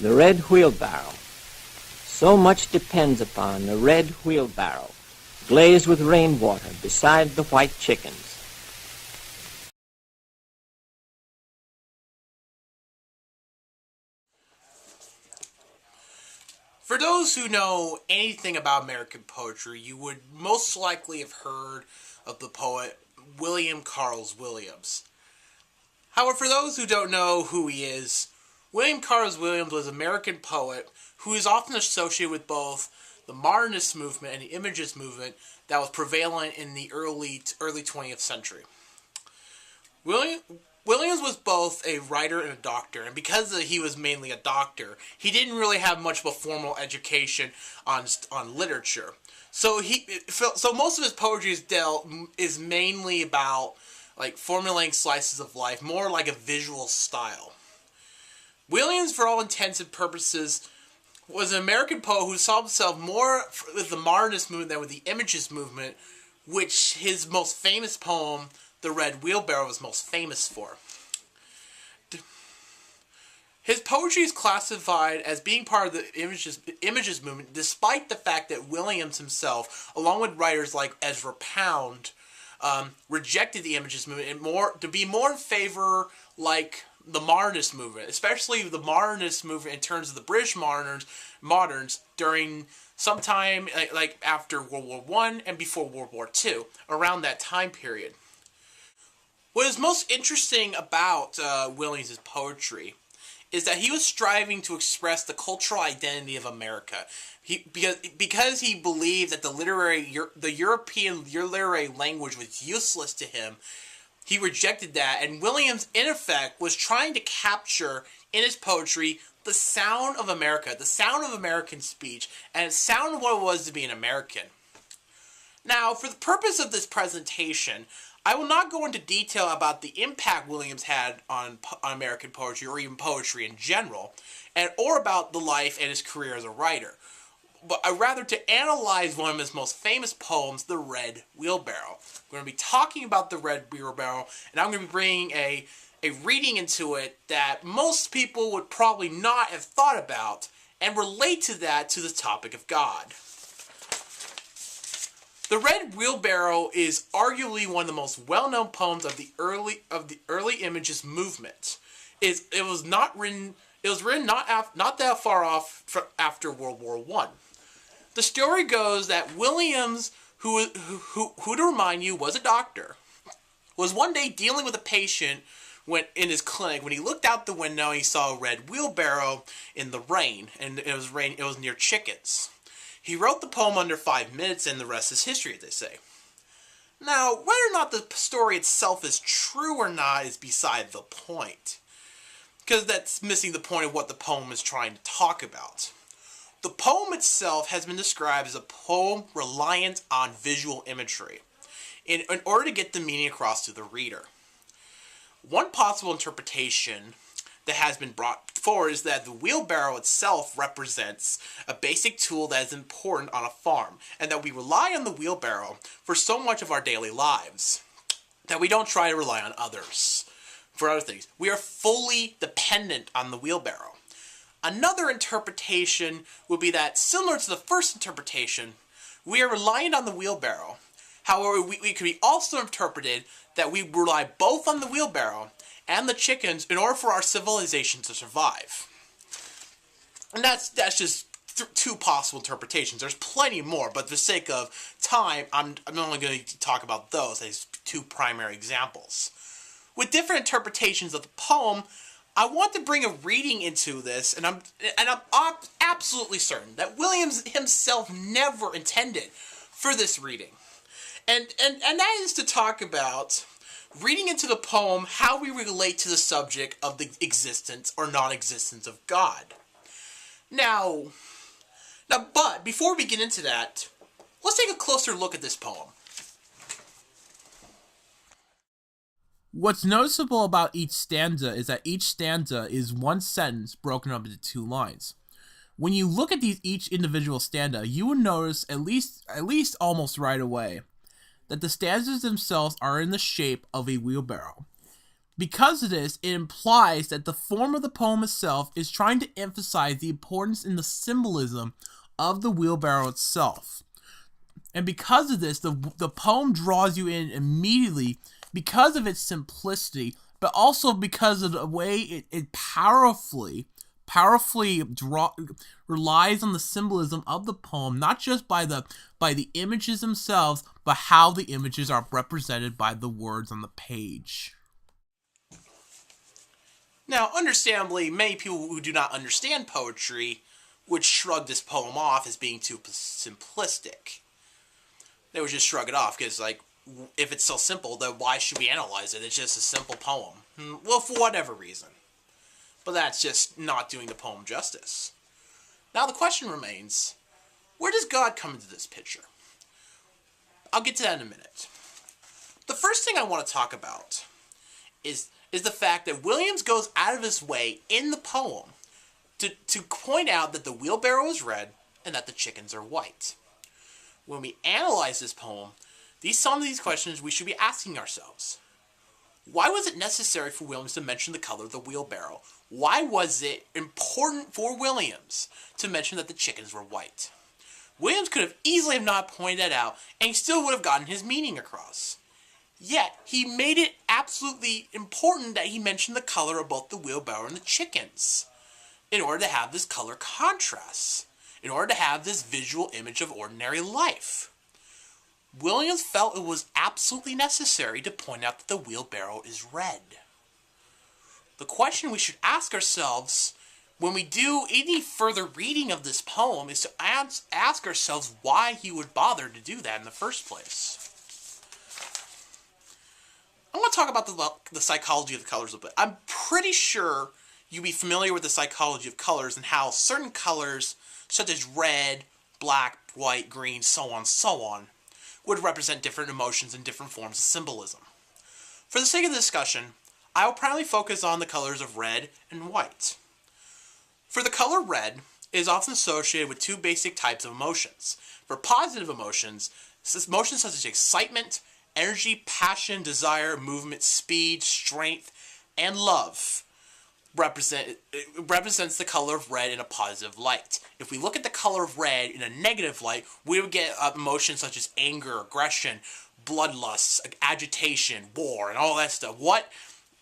The red wheelbarrow. So much depends upon the red wheelbarrow, glazed with rainwater beside the white chickens. For those who know anything about American poetry, you would most likely have heard of the poet William Carlos Williams. However, for those who don't know who he is, William Carlos Williams was an American poet who is often associated with both the modernist movement and the imagist movement that was prevalent in the early 20th century. Williams was both a writer and a doctor, and because he was mainly a doctor, he didn't really have much of a formal education on literature. So most of his poetry is mainly about like formulating slices of life, more like a visual style. Williams, for all intents and purposes, was an American poet who saw himself more with the modernist movement than with the imagist movement, which his most famous poem, The Red Wheelbarrow, was most famous for. His poetry is classified as being part of the imagist movement, despite the fact that Williams himself, along with writers like Ezra Pound, rejected the imagist movement and to be more in favor like the modernist movement, especially the modernist movement in terms of the British moderns during sometime like after World War I and before World War II, around that time period. What is most interesting about Williams' poetry is that he was striving to express the cultural identity of America. Because he believed that the European literary language was useless to him, he rejected that, and Williams, in effect, was trying to capture in his poetry the sound of America, the sound of American speech, and the sound of what it was to be an American. Now, for the purpose of this presentation, I will not go into detail about the impact Williams had on American poetry, or even poetry in general, or about the life and his career as a writer. But rather to analyze one of his most famous poems, The Red Wheelbarrow. We're going to be talking about The Red Wheelbarrow, and I'm going to be bringing a reading into it that most people would probably not have thought about, and relate to that to the topic of God. The Red Wheelbarrow is arguably one of the most well-known poems of the early imagist movement. It was written not that far off after World War I. The story goes that Williams, who to remind you was a doctor, was one day dealing with a patient in his clinic when he looked out the window and he saw a red wheelbarrow in the rain, and it was near chickens. He wrote the poem under 5 minutes, and the rest is history, as they say. Now, whether or not the story itself is true or not is beside the point, because that's missing the point of what the poem is trying to talk about. The poem itself has been described as a poem reliant on visual imagery in order to get the meaning across to the reader. One possible interpretation that has been brought forward is that the wheelbarrow itself represents a basic tool that is important on a farm, and that we rely on the wheelbarrow for so much of our daily lives that we don't try to rely on others for other things. We are fully dependent on the wheelbarrow. Another interpretation would be that, similar to the first interpretation, we are reliant on the wheelbarrow. However, we could be also interpreted that we rely both on the wheelbarrow and the chickens in order for our civilization to survive. And that's just two possible interpretations. There's plenty more, but for the sake of time, I'm only going to talk about those as two primary examples. With different interpretations of the poem, I want to bring a reading into this, and I'm absolutely certain that Williams himself never intended for this reading. And that is to talk about reading into the poem how we relate to the subject of the existence or non-existence of God. Now, but before we get into that, let's take a closer look at this poem. What's noticeable about each stanza is that each stanza is one sentence broken up into two lines. When you look at each individual stanza, you will notice at least almost right away that the stanzas themselves are in the shape of a wheelbarrow. Because of this, it implies that the form of the poem itself is trying to emphasize the importance in the symbolism of the wheelbarrow itself. And because of this, the poem draws you in immediately because of its simplicity, but also because of the way it powerfully relies on the symbolism of the poem, not just by the images themselves, but how the images are represented by the words on the page. Now, understandably, many people who do not understand poetry would shrug this poem off as being too simplistic. They would just shrug it off because, like, if it's so simple, then why should we analyze it? It's just a simple poem. Well, for whatever reason. But that's just not doing the poem justice. Now the question remains, where does God come into this picture? I'll get to that in a minute. The first thing I want to talk about is the fact that Williams goes out of his way in the poem to point out that the wheelbarrow is red and that the chickens are white. When we analyze this poem, some of these questions we should be asking ourselves. Why was it necessary for Williams to mention the color of the wheelbarrow? Why was it important for Williams to mention that the chickens were white? Williams could have easily not pointed that out, and he still would have gotten his meaning across. Yet, he made it absolutely important that he mentioned the color of both the wheelbarrow and the chickens, in order to have this color contrast, in order to have this visual image of ordinary life. Williams felt it was absolutely necessary to point out that the wheelbarrow is red. The question we should ask ourselves when we do any further reading of this poem is to ask ourselves why he would bother to do that in the first place. I want to talk about the psychology of the colors a bit. I'm pretty sure you'd be familiar with the psychology of colors and how certain colors, such as red, black, white, green, so on, would represent different emotions and different forms of symbolism. For the sake of the discussion, I will primarily focus on the colors of red and white. For the color red, it is often associated with two basic types of emotions. For positive emotions such as excitement, energy, passion, desire, movement, speed, strength, and love, represents the color of red in a positive light. If we look at the color of red in a negative light, we would get emotions such as anger, aggression, bloodlust, agitation, war, and all that stuff. What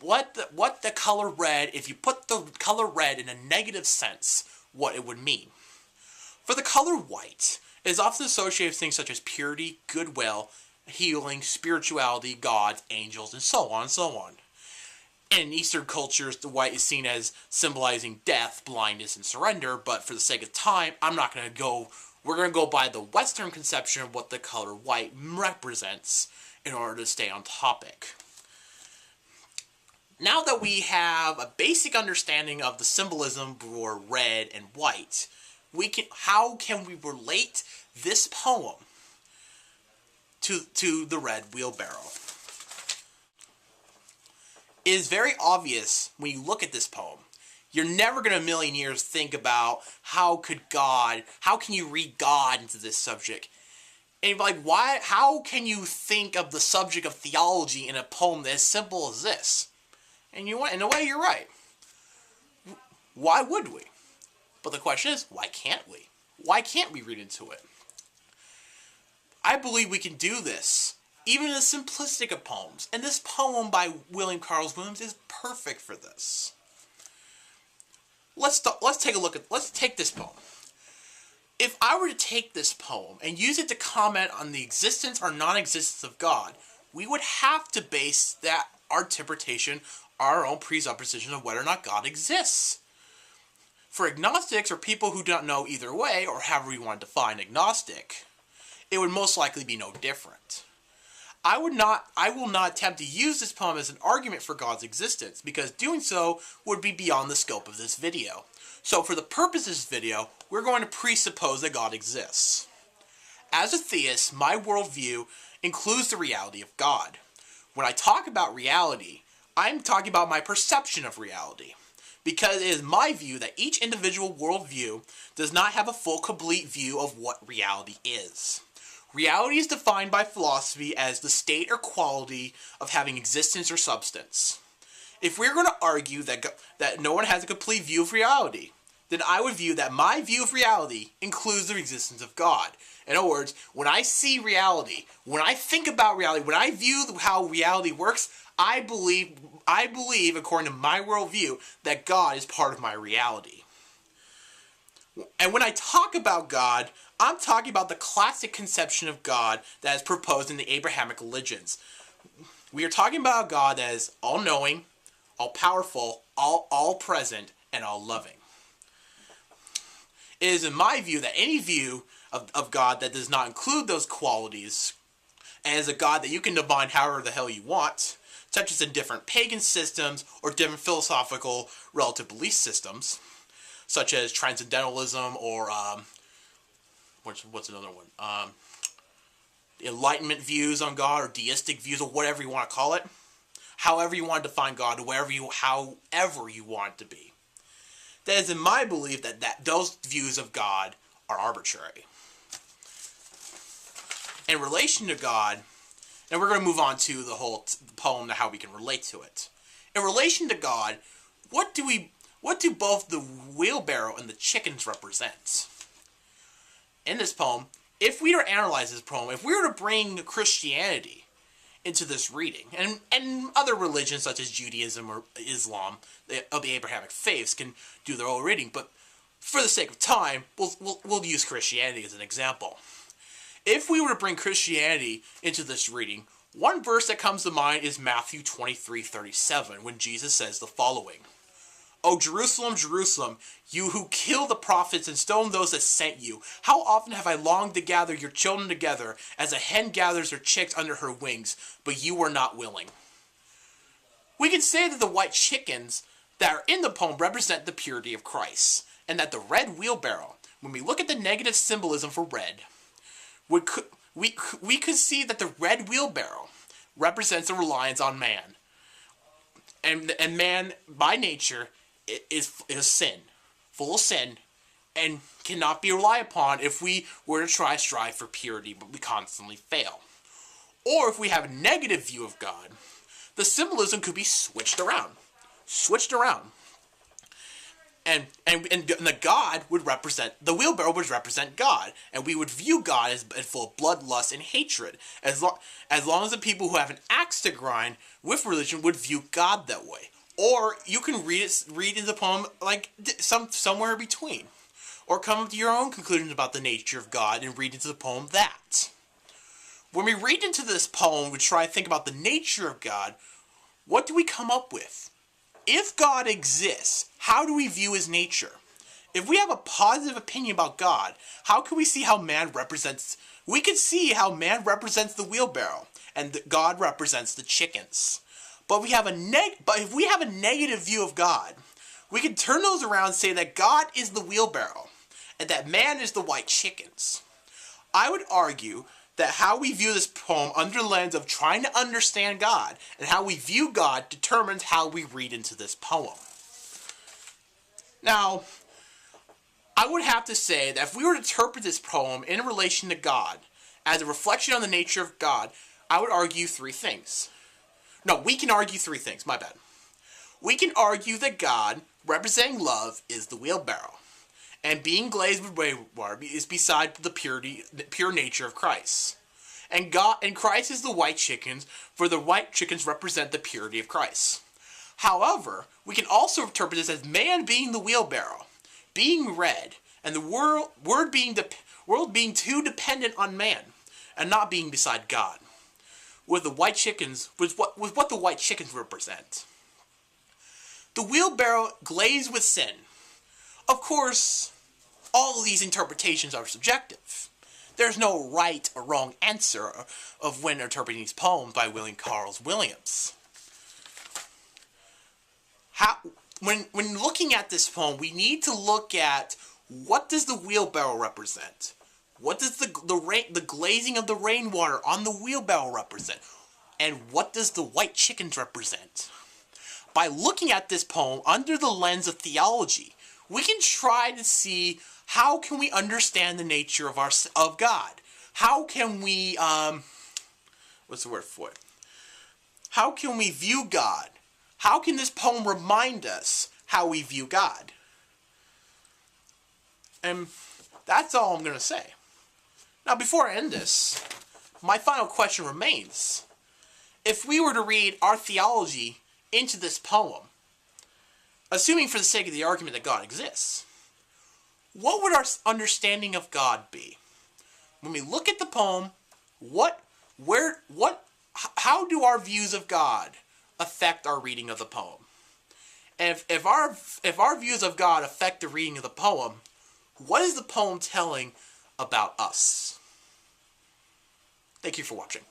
the color red, if you put the color red in a negative sense, what it would mean. For the color white, it is often associated with things such as purity, goodwill, healing, spirituality, gods, angels, and so on and so on. In Eastern cultures, the white is seen as symbolizing death, blindness, and surrender, but for the sake of time, we're going to go by the Western conception of what the color white represents in order to stay on topic. Now that we have a basic understanding of the symbolism for red and white, how can we relate this poem to the Red Wheelbarrow? It is very obvious when you look at this poem. You're never going to a million years think about how can you read God into this subject? And you're like, how can you think of the subject of theology in a poem as simple as this? And you know what? In a way, you're right. Why would we? But the question is, why can't we? Why can't we read into it? I believe we can do this, even in the simplistic of poems. And this poem by William Carlos Williams is perfect for this. Let's take this poem. If I were to take this poem and use it to comment on the existence or non-existence of God, we would have to base our interpretation, our own presupposition of whether or not God exists. For agnostics, or people who don't know either way, or however you want to define agnostic, it would most likely be no different. I will not attempt to use this poem as an argument for God's existence, because doing so would be beyond the scope of this video. So for the purpose of this video, we're going to presuppose that God exists. As a theist, my worldview includes the reality of God. When I talk about reality, I'm talking about my perception of reality, because it is my view that each individual worldview does not have a full, complete view of what reality is. Reality is defined by philosophy as the state or quality of having existence or substance. If we're going to argue that no one has a complete view of reality, then I would view that my view of reality includes the existence of God. In other words, when I see reality, when I think about reality, when I view how reality works, I believe, according to my worldview, that God is part of my reality. And when I talk about God, I'm talking about the classic conception of God that is proposed in the Abrahamic religions. We are talking about a God that is all-knowing, all-powerful, all-present, and all-loving. It is in my view that any view of God that does not include those qualities, and is a God that you can define however the hell you want, such as in different pagan systems or different philosophical relative belief systems, such as transcendentalism or what's another one? Enlightenment views on God, or deistic views, or whatever you want to call it. However you want to define God, however you want it to be. That is in my belief that those views of God are arbitrary. In relation to God, and we're going to move on to the whole poem to how we can relate to it. In relation to God, what do both the wheelbarrow and the chickens represent? In this poem, if we were to analyze this poem, if we were to bring Christianity into this reading, and other religions such as Judaism or Islam of the Abrahamic faiths can do their own reading, but for the sake of time, we'll use Christianity as an example. If we were to bring Christianity into this reading, one verse that comes to mind is Matthew 23:37, when Jesus says the following: "O Jerusalem, Jerusalem, you who kill the prophets and stone those that sent you, how often have I longed to gather your children together as a hen gathers her chicks under her wings, but you were not willing." We can say that the white chickens that are in the poem represent the purity of Christ, and that the red wheelbarrow, when we look at the negative symbolism for red, we could see that the red wheelbarrow represents a reliance on man. And man, by nature, is sin, full of sin, and cannot be relied upon if we were to strive for purity, but we constantly fail. Or if we have a negative view of God, the symbolism could be switched around. And the God would represent, the wheelbarrow would represent God, and we would view God as full of bloodlust and hatred, as long as the people who have an axe to grind with religion would view God that way. Or you can read into the poem like somewhere in between, or come up to your own conclusions about the nature of God and read into the poem that. When we read into this poem, we try to think about the nature of God. What do we come up with? If God exists, how do we view his nature? If we have a positive opinion about God, how can we see how man represents? We can see how man represents the wheelbarrow, and God represents the chickens. But if we have a negative view of God, we can turn those around and say that God is the wheelbarrow, and that man is the white chickens. I would argue that how we view this poem under the lens of trying to understand God and how we view God determines how we read into this poem. Now, I would have to say that if we were to interpret this poem in relation to God as a reflection on the nature of God, I would argue three things. No, we can argue three things, my bad. We can argue that God, representing love, is the wheelbarrow, and being glazed with rainwater is beside the pure nature of Christ. And Christ is the white chickens, for the white chickens represent the purity of Christ. However, we can also interpret this as man being the wheelbarrow, being red, and the world being too dependent on man, and not being beside God. With the white chickens, with what the white chickens represent. The wheelbarrow glazed with sin. Of course, all of these interpretations are subjective. There's no right or wrong answer of when interpreting these poems by William Carlos Williams. When looking at this poem, we need to look at what does the wheelbarrow represent? What does the glazing of the rainwater on the wheelbarrow represent? And what does the white chickens represent? By looking at this poem under the lens of theology, we can try to see how can we understand the nature of God. How can we what's the word for it? How can we view God? How can this poem remind us how we view God? And that's all I'm going to say. Now, before I end this, my final question remains. If we were to read our theology into this poem, assuming for the sake of the argument that God exists, what would our understanding of God be? When we look at the poem, how do our views of God affect our reading of the poem? And if our views of God affect the reading of the poem, what is the poem telling about us? Thank you for watching.